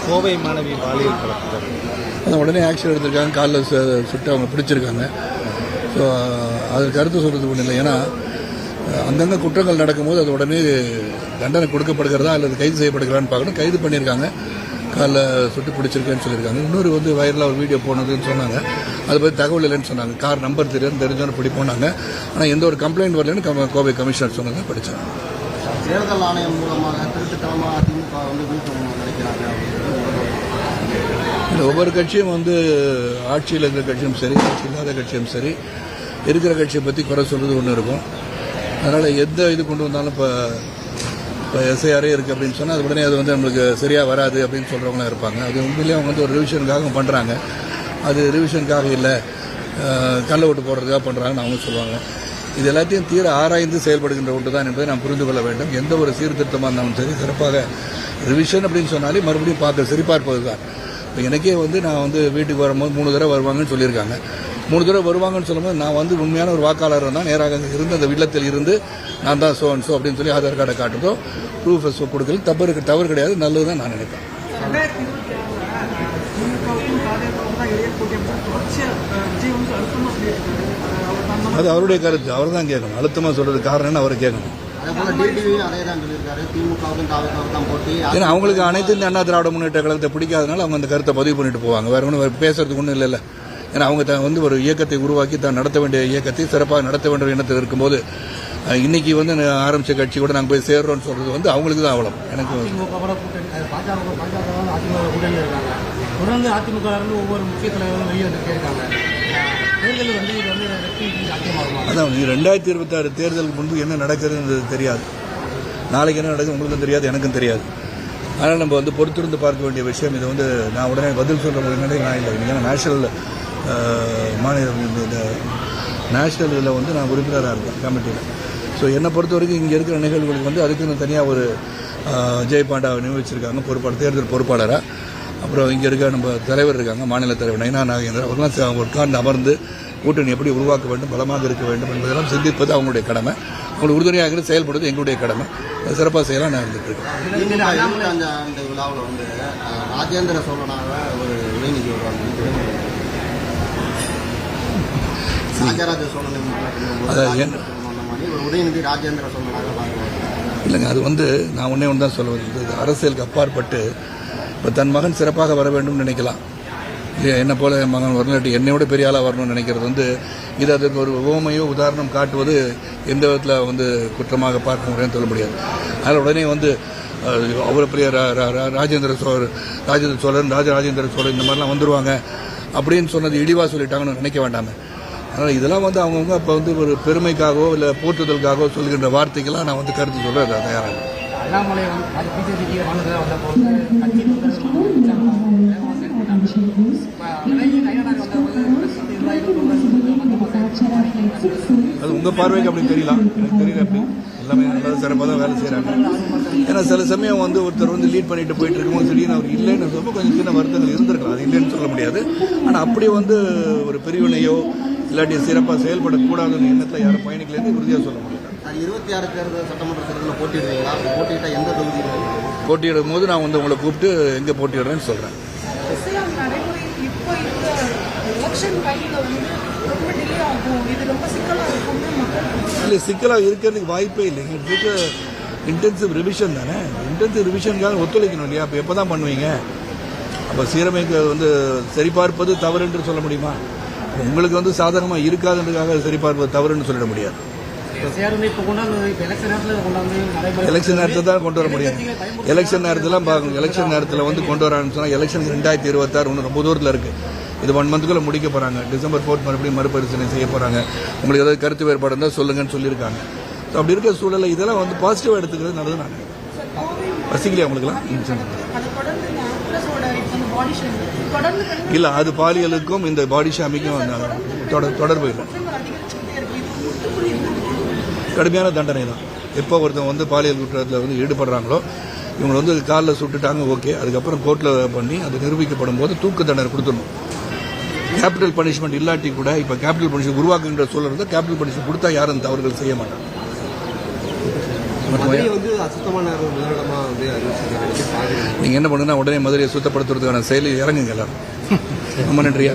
கோவை மாணவி பாலியல் கலப்புகள் அது உடனே ஆக்ஷன் எடுத்திருக்காங்க, காலில் சுட்டு அவங்க பிடிச்சிருக்காங்க. ஸோ அதுக்கு கருத்து சொல்கிறது ஒன்றும் இல்லை. ஏன்னா அங்கங்கே குற்றங்கள் நடக்கும்போது அது உடனே தண்டனை கொடுக்கப்படுகிறதா அல்லது கைது செய்யப்படுகிறான்னு பார்க்கணும். கைது பண்ணியிருக்காங்க, காலில் சுட்டு பிடிச்சிருக்கேன்னு சொல்லியிருக்காங்க. இன்னொரு வைரலாக ஒரு வீடியோ போனதுன்னு சொன்னாங்க, அதை பற்றி தகவல் இல்லைன்னு சொன்னாங்க. கார் நம்பர் தெரிஞ்சோன்னு பிடி போனாங்க. ஆனால் எந்த ஒரு கம்ப்ளைண்ட் வரலன்னு கோவை கமிஷனர் சொன்னதை படித்தாங்க. தேர்தல் ஆணையம் மூலமாக திருட்டுத்தனமாக அதிமுக நினைக்கிறாங்க. ஒவ்வொரு கட்சியும் ஆட்சியில் இருக்கிற கட்சியும் சரி, ஆட்சி இல்லாத கட்சியும் சரி, இருக்கிற கட்சியை பற்றி குறை சொல்கிறது ஒன்று இருக்கும். அதனால் எந்த இது கொண்டு வந்தாலும் இப்போ எஸ்ஐஆரே இருக்குது அப்படின்னு சொன்னால் அது உடனே அது நம்மளுக்கு சரியாக வராது அப்படின்னு சொல்கிறவங்களாம் இருப்பாங்க. அது உண்மையிலேயே அவங்க ஒரு ரிவிஷனுக்காக பண்ணுறாங்க. அது ரிவிஷனுக்காக இல்லை, கள்ள ஓட்டு போடுறதுக்காக பண்ணுறாங்கன்னு அவங்க சொல்லுவாங்க. இது எல்லாத்தையும் தீர ஆராய்ந்து செயல்படுகின்ற ஒன்று தான் என்பதை நாம் புரிந்து கொள்ள வேண்டும். எந்த ஒரு சீர்திருத்தமாக இருந்தாலும் சரி, சிறப்பாக ரிவிஷன் அப்படின்னு சொன்னாலே மறுபடியும் சரிபார்ப்பது தான். இப்போ எனக்கே நான் வீட்டுக்கு வரும்போது 3 தடவை வருவாங்கன்னு சொல்லியிருக்காங்க. 3 தடவை வருவாங்கன்னு சொல்லும்போது நான் உண்மையான ஒரு வாக்காளர் தான் நேராக இருந்து அந்த இல்லத்தில் இருந்து நான் தான் ஸோ அப்படின்னு சொல்லி ஆதார் கார்டை காட்டுறதோ ப்ரூஃப் கொடுக்கறது தவறு கிடையாது, நல்லது தான் நான் நினைப்பேன். அது அவருடைய கருத்து, அவர் தான் கேட்கணும். அழுத்தமாக சொல்றது காரணம்னு அவரை கேட்கணும். ஏன்னா அவங்களுக்கு அனைத்து இந்த அண்ணா திராவிட முன்னேற்ற கழகத்தை பிடிக்காதனால அவங்க அந்த கருத்தை பதிவு பண்ணிட்டு போவாங்க. வேற ஒன்றும் பேசுறதுக்கு ஒன்றும் இல்லைல்ல. ஏன்னா அவங்க ஒரு இயக்கத்தை உருவாக்கி தான் நடத்த வேண்டிய இயக்கத்தை சிறப்பாக நடத்த வேண்டிய எண்ணத்தில் இருக்கும்போது இன்னைக்கு ஆரம்பிச்ச கட்சி கூட நாங்கள் போய் சேர்றோம்னு சொல்றது அவங்களுக்கு தான் அவலம். எனக்கு தொடர்ந்து அதிமுக ஒவ்வொரு முக்கிய தலைவர்களும் வெளியே இருக்காங்க. அதான் 2026 தேர்தலுக்கு முன்பு என்ன நடக்குதுன்றது தெரியாது. நாளைக்கு என்ன நடக்குது உங்களுக்கும் தெரியாது, எனக்கும் தெரியாது. அதனால் நம்ம பொறுத்திருந்து பார்க்க வேண்டிய விஷயம். இது நான் உடனே பதில் சொல்கிற ஒரு நிலை நான் இல்லை. ஏன்னா நேஷனல் இதில் நான் உறுப்பினராக இருக்கேன் கமிட்டியில். ஸோ என்னை பொறுத்த வரைக்கும் இங்கே இருக்கிற நிகழ்வுகளுக்கு அதுக்குன்னு தனியாக ஒரு ஜெயபாண்டாவை நியமிச்சிருக்காங்க தேர்தல் பொறுப்பாளராக. அப்புறம் இங்கே இருக்க நம்ம தலைவர் இருக்காங்க, மாநில தலைவர் நயினா நாகேந்திரன். அவர்களாம் உட்கார்ந்து அமர்ந்து கூட்டணி எப்படி உருவாக்க வேண்டும், பலமாக இருக்க வேண்டும் என்பதெல்லாம் சிந்திப்பது அவங்களுடைய கடமை. அவங்களுக்கு உறுதுணையாக செயல்படுவது எங்களுடைய கடமை. சிறப்பாக செய்யலாம் நான் இருந்துட்டு இருக்கேன். ராஜேந்திர சோழனாக ஒரு உதயநிதி உதயநிதி ராஜேந்திர சோழனாக இல்லைங்க. அது நான் ஒன்றே ஒன்று தான் சொல்லுவது, அரசியலுக்கு அப்பாற்பட்டு இப்போ தன் மகன் சிறப்பாக வர வேண்டும் நினைக்கலாம். என்னை போல என் மகன் வரலாற்று என்னையோட பெரிய ஆளாக வரணும்னு நினைக்கிறது இது அதுக்கு ஒரு உவமையோ உதாரணம் காட்டுவது எந்த விதத்தில் குற்றமாக பார்க்க முடியும்னு சொல்ல முடியாது. அதில் உடனே அவ்வளோ பெரிய ராஜேந்திர சோழன் ராஜேந்திர சோழன் இந்த மாதிரிலாம் வந்துடுவாங்க அப்படின்னு சொன்னது இழிவாக சொல்லிட்டாங்கன்னு நினைக்க வேண்டாமே. அதனால் இதெல்லாம் அவங்கவுங்க அப்போ ஒரு பெருமைக்காகவோ இல்லை போற்றுதலுக்காகவோ சொல்கின்ற வார்த்தைக்கெல்லாம் நான் கருத்து சொல்ல தயாராக. அது உங்க பார்வைக்கு அப்படி தெரியலாம், எனக்கு தெரியல. அப்படி எல்லாமே நல்லா சிறப்பாக தான் வேலை செய்யறாங்க. ஏன்னா சில சமயம் ஒருத்தர் லீட் பண்ணிட்டு போயிட்டு இருக்கும்போது திடீர்னு அவர் இல்லைன்னு சொல்ல கொஞ்சம் சின்ன வருத்தங்கள் இருந்திருக்கலாம். அது இல்லைன்னு சொல்ல முடியாது. ஆனால் அப்படி ஒரு பிரிவினையோ இல்லாட்டி சிறப்பாக செயல்படக்கூடாதுன்னு எண்ணத்தில் யாரும் பயணிக்கலன்னு உறுதியாக சொல்ல முடியாது. 26 தேர்தல் சட்டமன்ற தேர்தலில் போட்டிடுறீங்களா? போட்டியிட்ட எந்த தொகுதியில் போட்டியிடும் போது நான் உங்களை கூப்பிட்டு எங்கே போட்டிடுறேன்னு சொல்கிறேன். இல்லை, சிக்கலாக இருக்கிறதுக்கு வாய்ப்பே இல்லைங்க. இதுக்கு இன்டென்சிவ் ரிவிஷன் தானே. இன்டென்சிவ் ரிவிஷனுக்காக ஒத்துழைக்கணும் இல்லையா? அப்போ எப்போ தான் பண்ணுவீங்க? அப்போ சீரமைக்க சரிபார்ப்பது தவறு என்று சொல்ல முடியுமா? உங்களுக்கு சாதகமாக இருக்காதுன்றதுக்காக சரிபார்ப்பது தவறுன்னு சொல்லிட முடியாது. எலெக்ஷன் நேரத்தில் தான் கொண்டு வர முடியும். எலெக்ஷன் நேரத்தில் பார்க்கணும். எலெக்ஷன் நேரத்தில் கொண்டு வரான்னு சொன்னால் எலெக்ஷன் 2026 ஒன்று ரொம்ப தூரத்தில் இருக்குது. இது 1 மந்த்துக்குள்ளே முடிக்க போகிறாங்க. December 4 மறுபடியும் மறுபரிசீலனை செய்ய போகிறாங்க. உங்களுக்கு ஏதாவது கருத்து வேறுபாடு இருந்தால் சொல்லுங்கன்னு சொல்லியிருக்காங்க. ஸோ அப்படி இருக்கிற சூழலில் இதெல்லாம் பாசிட்டிவாக எடுத்துக்கிறது நல்லது. நான் வசிக்கலையா உங்களுக்குலாம் இல்லை, அது பாலியலுக்கும் இந்த பாடி ஷாமிக்கும் தொடர்பு இல்லை. கடுமையான தண்டனை தான். எப்போ ஒருத்தன் பாலியல் குற்றத்தில் ஈடுபடுறாங்களோ இவங்க காலில் சுட்டுட்டாங்க, ஓகே. அதுக்கப்புறம் கோர்ட்டில் பண்ணி அது நிரூபிக்கப்படும் போது தூக்கு தண்டனை கொடுத்துடணும். கேபிட்டல் பனிஷ்மெண்ட் இல்லாட்டி கூட இப்போ கேபிட்டல் பனிஷ்மெண்ட் உருவாக்குகின்ற சூழல் இருந்தால் கேபிட்டல் பனிஷ்மெண்ட் கொடுத்தா யாரும் தவறுகள் செய்ய மாட்டாங்க. மதுரையை வந்து அசுத்தமான முதலிடமா வந்து அறிவிச்சிருக்காங்க. நீங்கள் என்ன பண்ணுங்கன்னா உடனே மதுரையை சுத்தப்படுத்துறதுக்கான செயலில் இறங்குங்க எல்லாரும். ரொம்ப நன்றியா.